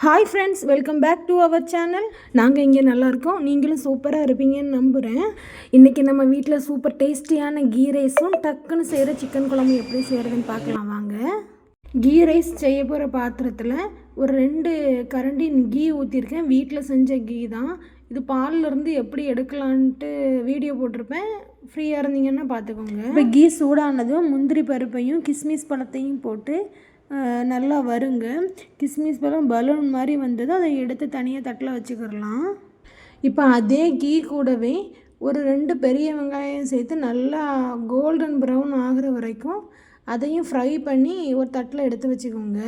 Hi friends, welcome back to our channel. நாங்கள் இங்கே நல்லாயிருக்கோம், நீங்களும் சூப்பராக இருப்பீங்கன்னு நம்புகிறேன். இன்றைக்கி நம்ம வீட்டில் சூப்பர் டேஸ்டியான கீ ரைஸும் டக்குன்னு செய்கிற சிக்கன் குழம்பு எப்படி செய்கிறதுன்னு பார்க்கலாம் வாங்க. கீ ரைஸ் செய்ய போகிற பாத்திரத்தில் ஒரு 2 கரண்டி கீ ஊற்றிருக்கேன். வீட்டில் செஞ்ச கீ தான் இது. பாலிலேருந்து எப்படி எடுக்கலான்ட்டு வீடியோ போட்டிருப்பேன், ஃப்ரீயாக இருந்தீங்கன்னா பார்த்துக்கோங்க. இப்போ கீ சூடானதும் முந்திரி பருப்பையும் கிஸ்மிஸ் பழத்தையும் போட்டு நல்லா வருங்க. கிஸ்மிஸ் பழம் பலூன் மாதிரி வந்தது, அதை எடுத்து தனியாக தட்டில் வச்சுக்கிடலாம். இப்போ அதே கீ கூடவே ஒரு 2 பெரிய வெங்காயம் சேர்த்து நல்லா கோல்டன் ப்ரௌன் ஆகிற வரைக்கும் அதையும் ஃப்ரை பண்ணி ஒரு தட்டில் எடுத்து வச்சுக்கோங்க.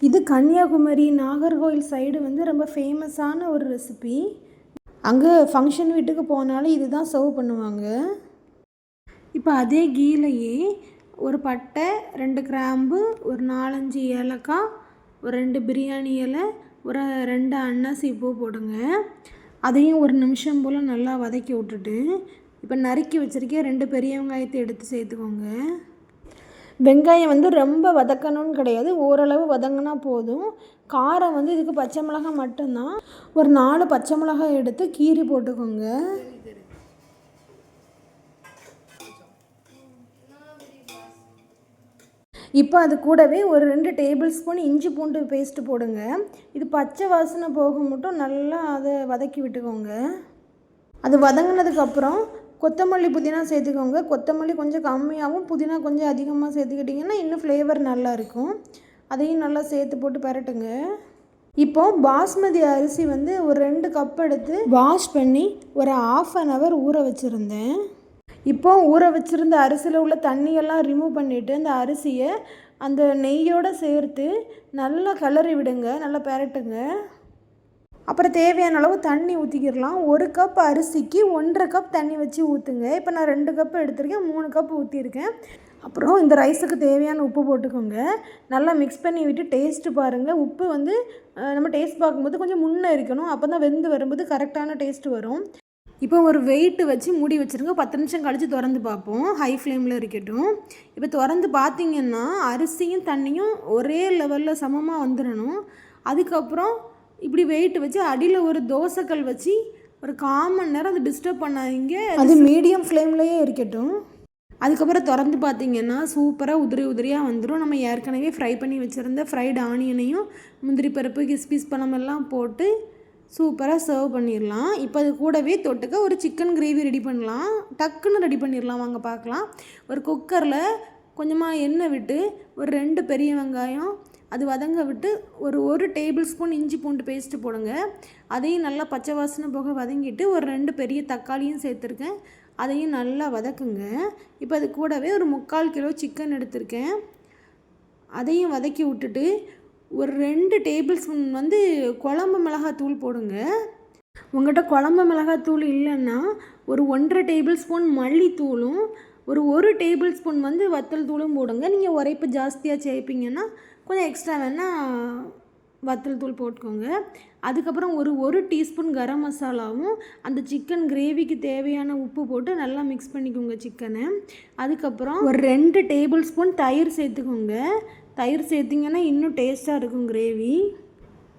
இது கன்னியாகுமரி நாகர்கோவில் சைடு ரொம்ப ஃபேமஸான ஒரு ரெசிபி. அங்கே ஃபங்க்ஷன் வீட்டுக்கு போனாலும் இது தான் சர்வ் பண்ணுவாங்க. இப்போ அதே கீலையே ஒரு பட்டை, 2 கிராம்பு, ஒரு 4-5 ஏலக்காய், ஒரு 2 பிரியாணி இலை, ஒரு 2 அன்னாசி பூ போடுங்க. அதையும் ஒரு நிமிஷம் போல் நல்லா வதக்கி விட்டுட்டு இப்போ நறுக்கி வச்சுருக்கேன் 2 பெரிய வெங்காயத்தை எடுத்து சேர்த்துக்கோங்க. வெங்காயம் ரொம்ப வதக்கணும்னு கிடையாது, ஓரளவு வதங்கினா போதும். காரம் இதுக்கு பச்சை மிளகாய் மட்டும்தான். ஒரு 4 பச்சை மிளகாய் எடுத்து கீறி போட்டுக்கோங்க. இப்போ அது கூடவே ஒரு 2 டேபிள் ஸ்பூன் இஞ்சி பூண்டு பேஸ்ட்டு போடுங்க. இது பச்சை வாசனை போக மட்டும் நல்லா அதை வதக்கி விட்டுக்கோங்க. அது வதங்கினதுக்கப்புறம் கொத்தமல்லி புதினா சேர்த்துக்கோங்க. கொத்தமல்லி கொஞ்சம் கம்மியாகவும் புதினா கொஞ்சம் அதிகமாக சேர்த்துக்கிட்டிங்கன்னா இன்னும் ஃப்ளேவர் நல்லாயிருக்கும். அதையும் நல்லா சேர்த்து போட்டு பரட்டுங்க. இப்போது பாஸ்மதி அரிசி ஒரு 2 கப் எடுத்து வாஷ் பண்ணி ஒரு 1/2 hour ஊற வச்சுருந்தேன். இப்போ ஊற வச்சுருந்த அரிசியில் உள்ள தண்ணியெல்லாம் ரிமூவ் பண்ணிவிட்டு அந்த அரிசியை அந்த நெய்யோடு சேர்த்து நல்லா கிளறி விடுங்க, நல்லா பரட்டுங்க. அப்புறம் தேவையான அளவு தண்ணி ஊற்றிக்கிடலாம். 1 கப் அரிசிக்கு 1.5 கப் தண்ணி வச்சு ஊற்றுங்க. இப்போ நான் 2 கப் எடுத்திருக்கேன், 3 கப் ஊற்றிருக்கேன். அப்புறம் இந்த ரைஸுக்கு தேவையான உப்பு போட்டுக்கோங்க. நல்லா மிக்ஸ் பண்ணி விட்டு டேஸ்ட்டு பாருங்கள். உப்பு நம்ம டேஸ்ட் பார்க்கும்போது கொஞ்சம் முன்னே இருக்கணும், அப்போ தான் வெந்து வரும்போது கரெக்டான டேஸ்ட்டு வரும். இப்போ ஒரு வெயிட்டு வச்சு மூடி வச்சுருங்க. 10 நிமிஷம் கழித்து திறந்து பார்ப்போம். ஹை ஃப்ளேமில் இருக்கட்டும். இப்போ திறந்து பார்த்திங்கன்னா அரிசியும் தண்ணியும் ஒரே லெவலில் சமமாக வந்துடணும். அதுக்கப்புறம் இப்படி வெயிட்டு வச்சு அடியில் ஒரு தோசைக்கல் வச்சு ஒரு 1/4 மணி நேரம் அது டிஸ்டர்ப் பண்ணாதீங்க. அது மீடியம் ஃப்ளேம்லேயே இருக்கட்டும். அதுக்கப்புறம் திறந்து பார்த்திங்கன்னா சூப்பராக உதிரியாக வந்துடும். நம்ம ஏற்கனவே ஃப்ரை பண்ணி வச்சுருந்த ஃப்ரைட் ஆனியனையும் முந்திரி பருப்பு கிஸ்மிஸ் பழம் எல்லாம் போட்டு சூப்பராக சர்வ் பண்ணிடலாம். இப்போ அது கூடவே தொட்டுக்க ஒரு சிக்கன் கிரேவி ரெடி பண்ணலாம். டக்குன்னு ரெடி பண்ணிடலாம், வாங்க பார்க்கலாம். ஒரு குக்கரில் கொஞ்சமாக எண்ணெய் விட்டு ஒரு 2 பெரிய வெங்காயம் அது வதங்க விட்டு ஒரு டேபிள் ஸ்பூன் இஞ்சி பூண்டு பேஸ்ட்டு போடுங்க. அதையும் நல்லா பச்சை வாசனை போக வதங்கிட்டு ஒரு 2 பெரிய தக்காளியும் சேர்த்துருக்கேன், அதையும் நல்லா வதக்குங்க. இப்போ அது கூடவே ஒரு 3/4 கிலோ சிக்கன் எடுத்திருக்கேன், அதையும் வதக்கி விட்டுட்டு ஒரு 2 டேபிள் ஸ்பூன் குழம்பு மிளகாத்தூள் போடுங்க. உங்கள்கிட்ட குழம்பு மிளகாத்தூள் இல்லைன்னா ஒரு 1.5 டேபிள் ஸ்பூன் மல்லித்தூளும் ஒரு டேபிள் ஸ்பூன் வத்தல் தூளும் போடுங்க. நீங்கள் உரைப்பு ஜாஸ்தியாக சேர்ப்பீங்கன்னா கொஞ்சம் எக்ஸ்ட்ரா வேணால் வத்தல் தூள் போட்டுக்கோங்க. அதுக்கப்புறம் ஒரு டீஸ்பூன் கரம் மசாலாவும் அந்த சிக்கன் கிரேவிக்கு தேவையான உப்பு போட்டு நல்லா மிக்ஸ் பண்ணிக்கோங்க சிக்கனை. அதுக்கப்புறம் ஒரு 2 டேபிள் ஸ்பூன் தயிர் சேர்த்துக்கோங்க. தயிர் சேர்த்திங்கன்னா இன்னும் டேஸ்ட்டாக இருக்கும் கிரேவி.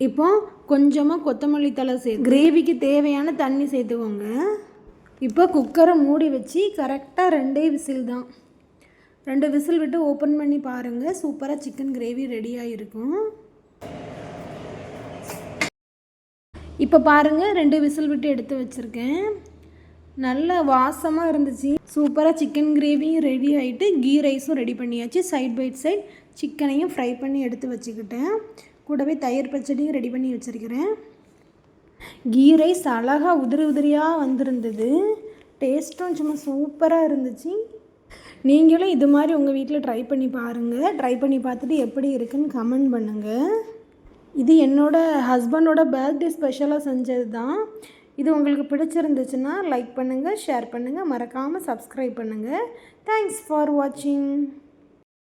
இப்போ கொஞ்சமாக கொத்தமல்லி தழை கிரேவிக்கு தேவையான தண்ணி சேர்த்துக்கோங்க. இப்போ குக்கரை மூடி வச்சு கரெக்டாக 2 விசில் தான். 2 விசில் விட்டு ஓப்பன் பண்ணி பாருங்கள், சூப்பராக சிக்கன் கிரேவி ரெடியாக இருக்கும். இப்போ பாருங்கள், 2 விசில் விட்டு எடுத்து வச்சுருக்கேன். நல்ல வாசமாக இருந்துச்சு. சூப்பராக சிக்கன் கிரேவியும் ரெடி ஆகிட்டு கீ ரைஸும் ரெடி பண்ணியாச்சு. சைட் பை சைட் சிக்கனையும் ஃப்ரை பண்ணி எடுத்து வச்சுக்கிட்டேன். கூடவே தயிர் பச்சடியும் ரெடி பண்ணி வச்சுருக்கிறேன். கீ ரைஸ் அழகாக உதிரியாக வந்திருந்தது. டேஸ்ட்டும் சும்மா சூப்பராக இருந்துச்சு. நீங்களும் இது மாதிரி உங்கள் வீட்டில் ட்ரை பண்ணி பாருங்கள். ட்ரை பண்ணி பார்த்துட்டு எப்படி இருக்குன்னு கமெண்ட் பண்ணுங்கள். இது என்னோடய ஹஸ்பண்டோட பர்த்டே ஸ்பெஷலாக செஞ்சது தான். இது உங்களுக்கு பிடிச்சிருந்துச்சுன்னா லைக் பண்ணுங்கள், ஷேர் பண்ணுங்கள், மறக்காமல் சப்ஸ்கிரைப் பண்ணுங்கள். தேங்க்ஸ் ஃபார் வாட்சிங்.